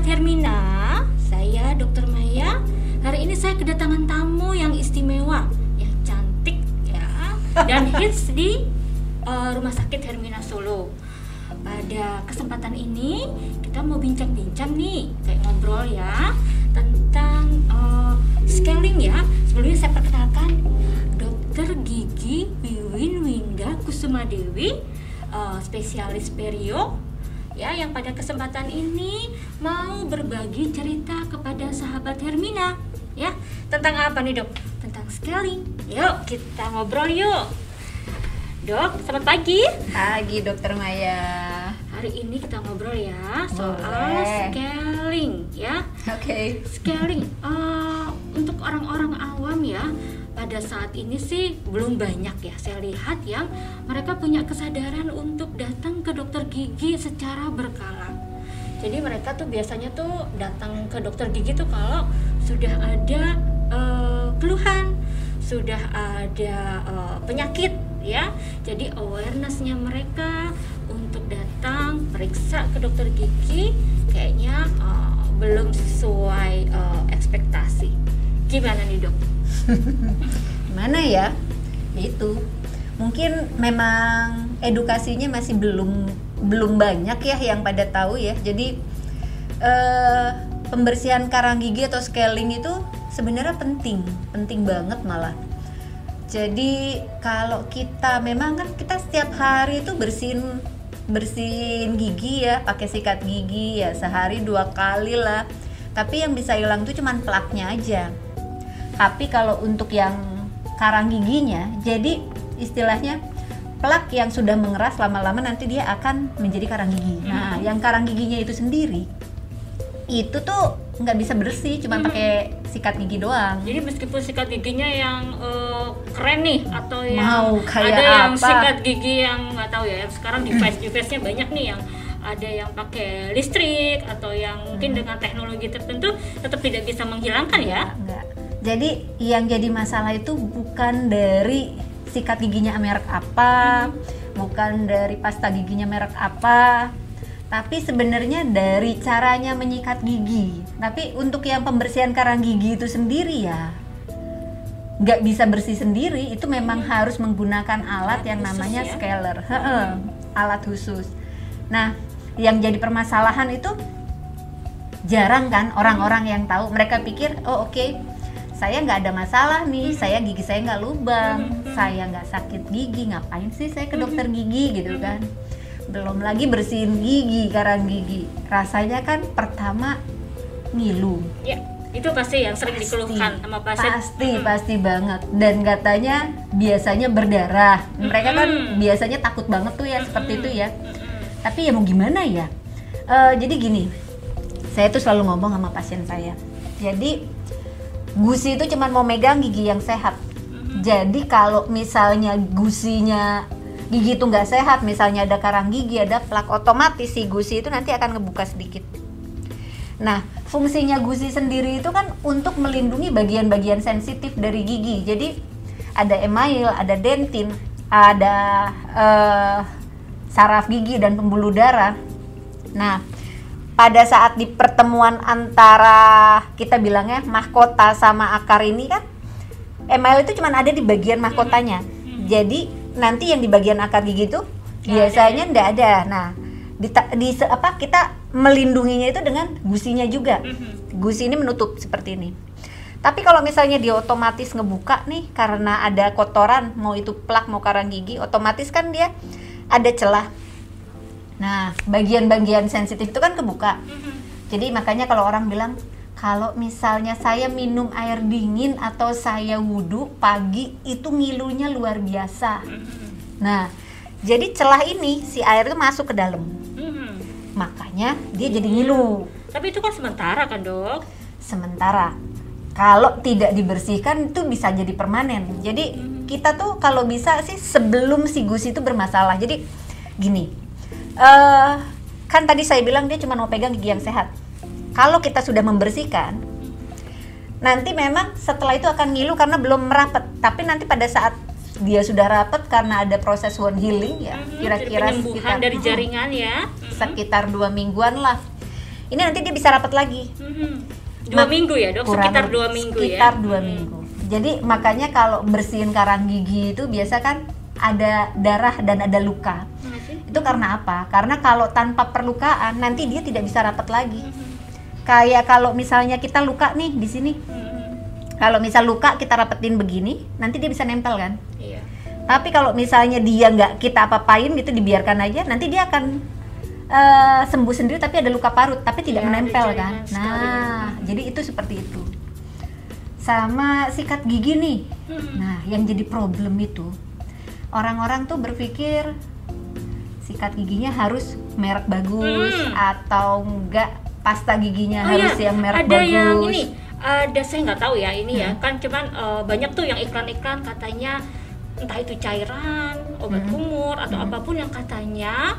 sahabat Hermina, saya Dr. Maya. Hari ini saya kedatangan tamu yang istimewa, yang cantik ya, dan hits di Rumah Sakit Hermina Solo. Pada kesempatan ini kita mau bincang-bincang nih, kayak ngobrol ya, tentang scaling ya. Sebelumnya saya perkenalkan Dr. Gigi Wiwin Winda Kusumadewi, spesialis perio ya, yang pada kesempatan ini mau berbagi cerita kepada sahabat Hermina ya. Tentang apa nih Dok? Tentang scaling. Yuk kita ngobrol yuk. Dok, selamat pagi. Pagi Dokter Maya. Hari ini kita ngobrol ya soal Boleh. scaling ya. Oke. Scaling untuk orang-orang awam ya, pada saat ini sih belum banyak ya saya lihat yang mereka punya kesadaran untuk datang ke dokter gigi secara berkala. Jadi mereka tuh biasanya tuh datang ke dokter gigi tuh kalau sudah ada keluhan, sudah ada penyakit ya. Jadi awarenessnya mereka untuk datang periksa ke dokter gigi kayaknya belum sesuai ekspektasi. Gimana nih Dok? Mana ya? Itu mungkin memang edukasinya masih belum banyak ya yang pada tahu ya. Jadi pembersihan karang gigi atau scaling itu sebenarnya penting banget malah. Jadi kalau kita memang kan kita setiap hari itu bersihin gigi ya, pakai sikat gigi ya sehari 2 kali lah. Tapi yang bisa hilang tuh cuman plaknya aja. Tapi kalau untuk yang karang giginya, jadi istilahnya plak yang sudah mengeras lama-lama nanti dia akan menjadi karang gigi. Nah, yang karang giginya itu sendiri itu tuh nggak bisa bersih, cuma pakai sikat gigi doang. Jadi meskipun sikat giginya yang keren nih, atau yang Mau kayak ada yang apa? sikat gigi yang nggak tahu ya, sekarang device-nya banyak nih, yang ada yang pakai listrik atau yang mungkin dengan teknologi tertentu tetap tidak bisa menghilangkan ya. Enggak. Jadi yang jadi masalah itu bukan dari sikat giginya merek apa, bukan dari pasta giginya merek apa, tapi sebenarnya dari caranya menyikat gigi. Tapi untuk yang pembersihan karang gigi itu sendiri ya nggak bisa bersih sendiri, itu memang harus menggunakan alat yang Khusus namanya ya? scaler, alat khusus. Nah, yang jadi permasalahan itu jarang kan orang-orang yang tahu. Mereka pikir, oh oke, saya nggak ada masalah nih, gigi saya nggak lubang, saya nggak sakit gigi, ngapain sih saya ke dokter gigi gitu kan. Belum lagi bersihin gigi, karang gigi, rasanya kan pertama ngilu. Ya, itu pasti yang sering dikeluhkan sama pasien. Pasti banget. Dan katanya biasanya berdarah. Mereka kan biasanya takut banget tuh ya seperti itu ya. Tapi ya mau gimana ya? Jadi gini, saya tuh selalu ngomong sama pasien saya. Jadi gusi itu cuma mau megang gigi yang sehat. Jadi kalau misalnya gusinya gigi itu nggak sehat, misalnya ada karang gigi, ada plak, otomatis si gusi itu nanti akan ngebuka sedikit. Nah, fungsinya gusi sendiri itu kan untuk melindungi bagian-bagian sensitif dari gigi. Jadi ada email, ada dentin, ada saraf gigi dan pembuluh darah. Nah, pada saat di pertemuan antara kita bilangnya mahkota sama akar ini kan, email itu cuma ada di bagian mahkotanya. Jadi nanti yang di bagian akar gigi itu biasanya nggak ada. Nah, kita melindunginya itu dengan gusinya juga. Gusi ini menutup seperti ini. Tapi kalau misalnya dia otomatis ngebuka nih karena ada kotoran, mau itu plak mau karang gigi, otomatis kan dia ada celah. Nah, bagian-bagian sensitif itu kan kebuka. Jadi makanya kalau orang bilang, kalau misalnya saya minum air dingin atau saya wudhu pagi itu ngilunya luar biasa. Nah, jadi celah ini si air itu masuk ke dalam. Makanya dia jadi ngilu. Tapi itu kan sementara kan Dok? Sementara. Kalau tidak dibersihkan itu bisa jadi permanen. Jadi kita tuh kalau bisa sih sebelum si gusi itu bermasalah. Jadi gini. Kan tadi saya bilang dia cuma mau pegang gigi yang sehat. Kalau kita sudah membersihkan, nanti memang setelah itu akan ngilu karena belum merapat. Tapi nanti pada saat dia sudah rapat karena ada proses wound healing ya, kira-kira penyembuhan sekitar dari jaringan ya. sekitar 2 mingguan lah. ini nanti dia bisa rapat lagi. 2 minggu ya dok, sekitar 2 minggu sekitar ya. 2 minggu. Jadi makanya kalau bersihin karang gigi itu biasa kan ada darah dan ada luka. Itu karena apa? Karena kalau tanpa perlukaan nanti dia tidak bisa rapat lagi. Kayak kalau misalnya kita luka nih di sini. Kalau misal luka kita rapetin begini, nanti dia bisa nempel kan? Iya. Tapi kalau misalnya dia nggak kita apa-apain gitu, dibiarkan aja, nanti dia akan sembuh sendiri tapi ada luka parut, tapi tidak Iya, menempel ada kan? jaringan sekali. Nah, jadi itu seperti itu. Sama sikat gigi nih. Nah, yang jadi problem itu orang-orang tuh berpikir sikat giginya harus merek bagus atau enggak pasta giginya harus yang merek ada bagus. yang ini, ada saya nggak tahu ya ini ya, kan cuman banyak tuh yang iklan-iklan katanya entah itu cairan, obat kumur atau apapun yang katanya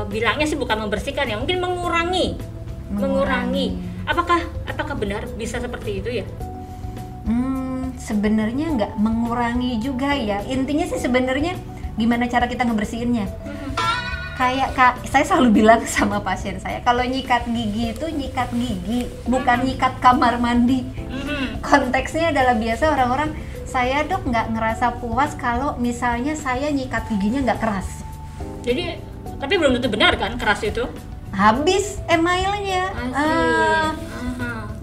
bilangnya sih bukan membersihkan ya, mungkin mengurangi. Apakah benar bisa seperti itu ya? Sebenarnya nggak mengurangi juga ya. Intinya sih sebenarnya gimana cara kita ngebersihinnya. Kayak saya selalu bilang sama pasien saya, kalau nyikat gigi itu nyikat gigi, bukan nyikat kamar mandi. Konteksnya adalah biasa orang-orang, saya dok nggak ngerasa puas kalau misalnya saya nyikat giginya nggak keras. Jadi, tapi belum tentu benar kan keras itu? Habis emailnya.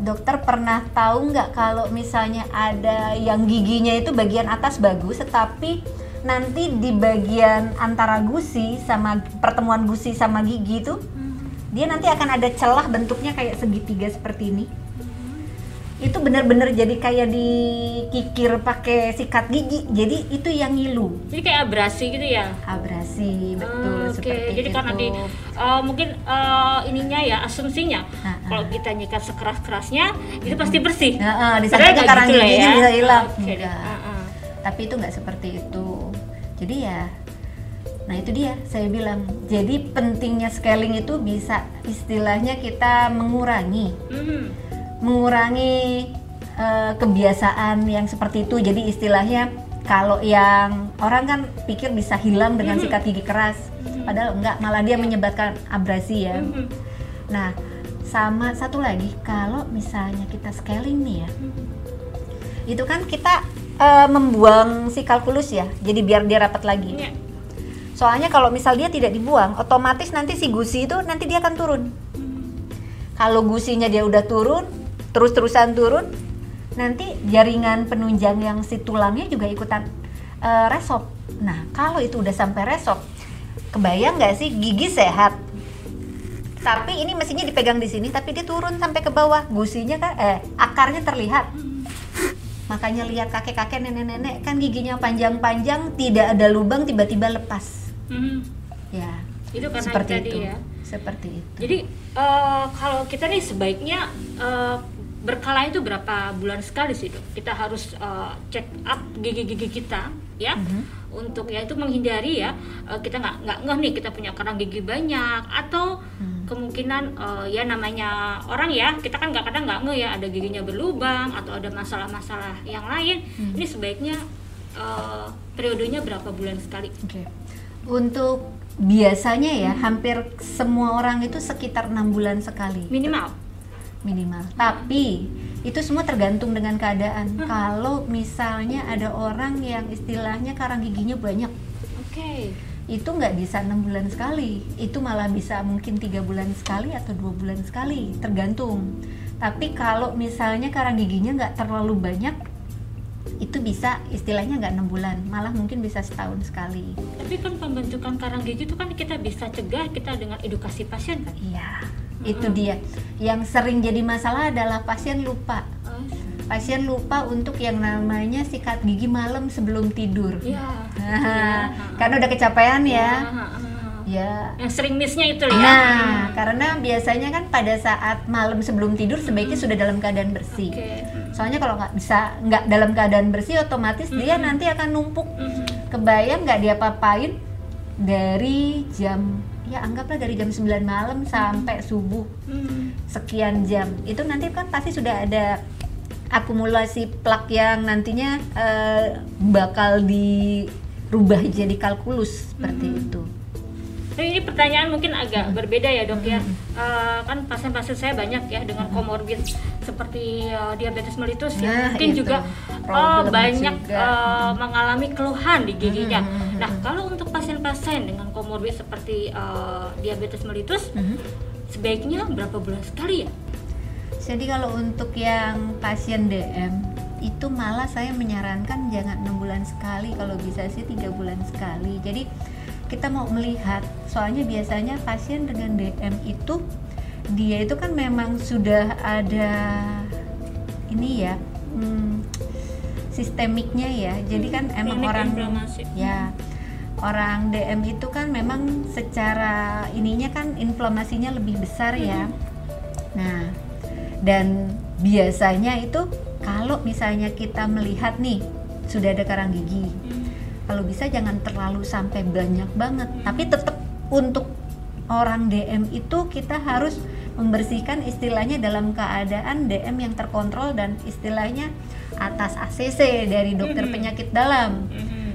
Dokter pernah tahu nggak kalau misalnya ada yang giginya itu bagian atas bagus, tetapi nanti di bagian antara gusi sama pertemuan gusi sama gigi itu dia nanti akan ada celah bentuknya kayak segitiga seperti ini. Itu benar-benar jadi kayak dikikir pakai sikat gigi, jadi itu yang ngilu. Jadi kayak abrasi gitu ya? Abrasi, betul. Oke, seperti jadi itu. karena mungkin ininya ya, asumsinya kalau kita nyikat sekeras-kerasnya itu pasti bersih. Di Padahal samping nggak karang gitu lah giginya ya. bisa hilang. Oke, Enggak. Tapi itu nggak seperti itu. Jadi ya, nah itu dia saya bilang. Jadi pentingnya scaling itu bisa istilahnya kita mengurangi kebiasaan yang seperti itu. Jadi istilahnya kalau yang orang kan pikir bisa hilang dengan sikat gigi keras, padahal enggak, malah dia menyebabkan abrasi ya. Nah, sama satu lagi, kalau misalnya kita scaling nih ya, itu kan kita membuang si kalkulus ya, jadi biar dia rapat lagi. Soalnya kalau misal dia tidak dibuang, otomatis nanti si gusi itu nanti dia akan turun. Kalau gusinya dia udah turun, terus-terusan turun, nanti jaringan penunjang yang si tulangnya juga ikutan resop. Nah, kalau itu udah sampai resop, kebayang nggak sih gigi sehat? Tapi ini mesinnya dipegang di sini, tapi dia turun sampai ke bawah, gusinya kan akarnya terlihat. Makanya lihat kakek-kakek, nenek-nenek kan giginya panjang-panjang, tidak ada lubang, tiba-tiba lepas. Ya, itu karena seperti tadi itu. ya. Seperti itu. Jadi kalau kita nih sebaiknya berkala itu berapa bulan sekali sih dok? Kita harus check up gigi-gigi kita ya, untuk ya itu menghindari ya kita nggak ngeh nih kita punya karang gigi banyak, atau kemungkinan ya namanya orang ya, kita kan kadang nggak ngeh ya ada giginya berlubang atau ada masalah-masalah yang lain. Ini sebaiknya periodenya berapa bulan sekali? Oke. Untuk biasanya ya hampir semua orang itu sekitar 6 bulan sekali Minimal. Tapi itu semua tergantung dengan keadaan. Kalau misalnya ada orang yang istilahnya karang giginya banyak, itu nggak bisa 6 bulan sekali, itu malah bisa mungkin 3 bulan sekali atau 2 bulan sekali, tergantung. Tapi kalau misalnya karang giginya nggak terlalu banyak, itu bisa istilahnya nggak 6 bulan, malah mungkin bisa setahun sekali. Tapi kan pembentukan karang gigi itu kan kita bisa cegah kita dengan edukasi pasien kan? Iya, itu dia. Yang sering jadi masalah adalah pasien lupa. Pasien lupa untuk yang namanya sikat gigi malam sebelum tidur. Karena udah kecapean ya. Ya. Yang sering missnya itu ya. Nah, karena biasanya kan pada saat malam sebelum tidur sebaiknya sudah dalam keadaan bersih. Soalnya kalau nggak dalam keadaan bersih, otomatis dia nanti akan numpuk. Kebayang nggak dia apain dari jam, ya anggaplah dari jam 9 malam sampai subuh sekian jam. Itu nanti kan pasti sudah ada akumulasi plak yang nantinya bakal dirubah jadi kalkulus seperti itu. Ini pertanyaan mungkin agak berbeda ya dok ya. Kan pasien-pasien saya banyak ya dengan komorbid seperti diabetes mellitus ya. Mungkin itu juga problem banyak juga. mengalami keluhan di giginya. Nah kalau untuk pasien-pasien dengan komorbid seperti diabetes mellitus, sebaiknya berapa bulan sekali ya? Jadi kalau untuk yang pasien DM itu malah saya menyarankan jangan 6 bulan sekali, kalau bisa sih 3 bulan sekali. Jadi kita mau melihat, soalnya biasanya pasien dengan DM itu dia itu kan memang sudah ada ini ya, sistemiknya ya. Jadi kan emang Kronik orang inflamasi. ya orang DM itu kan memang secara ininya kan inflamasinya lebih besar ya. Nah, dan biasanya itu kalau misalnya kita melihat nih sudah ada karang gigi, kalau bisa jangan terlalu sampai banyak banget, tapi tetap untuk orang DM itu kita harus membersihkan istilahnya dalam keadaan DM yang terkontrol dan istilahnya atas ACC dari dokter penyakit dalam.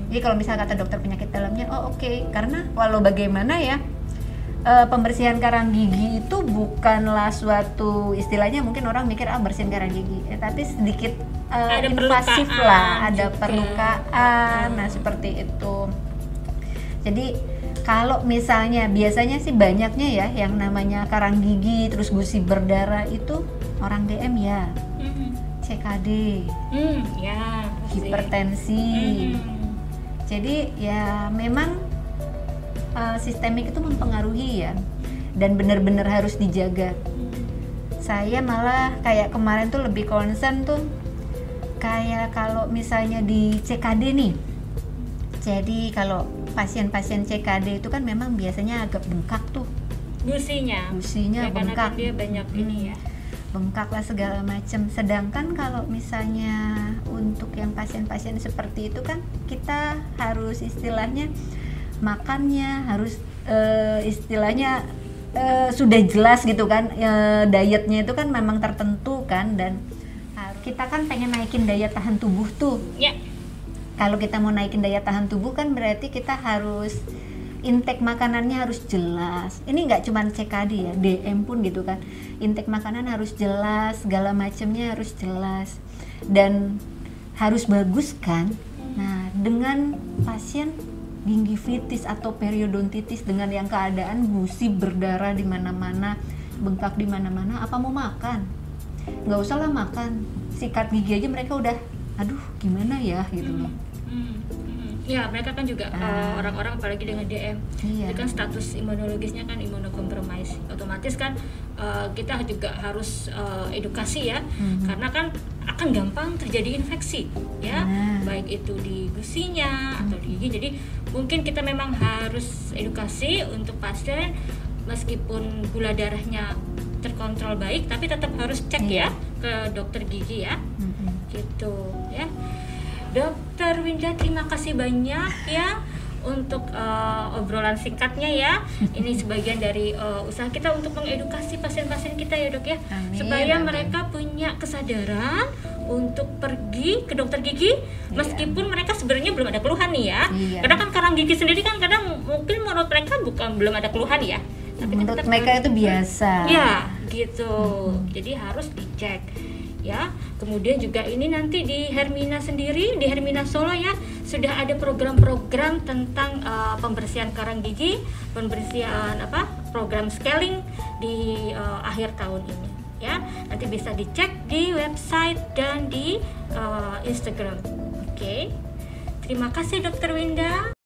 Jadi kalau misalnya kata dokter penyakit dalamnya, oh oke, karena walau bagaimana ya, pembersihan karang gigi itu bukanlah suatu istilahnya mungkin orang mikir bersihin karang gigi, tapi sedikit Ada invasif perlukaan lah, ada juga. perlukaan, nah seperti itu. Jadi kalau misalnya biasanya sih banyaknya ya yang namanya karang gigi terus gusi berdarah itu orang DM ya, CKD, Ya. pasti. hipertensi. Jadi ya memang sistemik itu mempengaruhi ya, dan benar-benar harus dijaga. Saya malah kayak kemarin tuh lebih concern tuh kayak kalau misalnya di CKD nih. Jadi kalau pasien-pasien CKD itu kan memang biasanya agak bengkak tuh, Gusinya gusinya ya, karena bengkak, kan dia banyak ini ya. bengkak lah segala macam. Sedangkan kalau misalnya untuk yang pasien-pasien seperti itu kan kita harus istilahnya makannya harus istilahnya sudah jelas gitu kan, dietnya itu kan memang tertentu kan, dan kita kan pengen naikin daya tahan tubuh tuh. Ya. Kalau kita mau naikin daya tahan tubuh kan berarti kita harus intake makanannya harus jelas. Ini nggak cuma CKD ya, DM pun gitu kan. Intake makanan harus jelas, segala macamnya harus jelas dan harus bagus kan. Nah, dengan pasien gingivitis atau periodontitis dengan yang keadaan gusi berdarah di mana-mana, bengkak di mana-mana, apa mau makan? Nggak usah lah makan, sikat gigi aja mereka udah, aduh gimana ya gitu loh. Ya, mereka kan juga orang-orang apalagi dengan DM, Iya. itu kan status imunologisnya kan imunokompromis. Otomatis kan kita juga harus edukasi ya, karena kan akan gampang terjadi infeksi ya, baik itu di gusinya atau di gigi. Jadi mungkin kita memang harus edukasi untuk pasien meskipun gula darahnya terkontrol baik, tapi tetap harus cek ya ke dokter gigi ya, gitu ya. Dokter Winda, terima kasih banyak ya untuk obrolan singkatnya ya. Ini sebagian dari usaha kita untuk mengedukasi pasien-pasien kita ya dok ya, Amin, supaya amin. mereka punya kesadaran untuk pergi ke dokter gigi meskipun mereka sebenarnya belum ada keluhan nih ya. Iya. Karena kan karang gigi sendiri kan kadang mungkin menurut mereka belum ada keluhan ya. Tapi kan Menurut tetap mereka harus itu biasa. ya, gitu. Jadi harus dicek ya. Kemudian juga ini nanti di Hermina sendiri, di Hermina Solo ya, sudah ada program-program tentang pembersihan karang gigi, pembersihan program scaling di akhir tahun ini ya. Nanti bisa dicek di website dan di Instagram. Oke. Terima kasih Dokter Winda.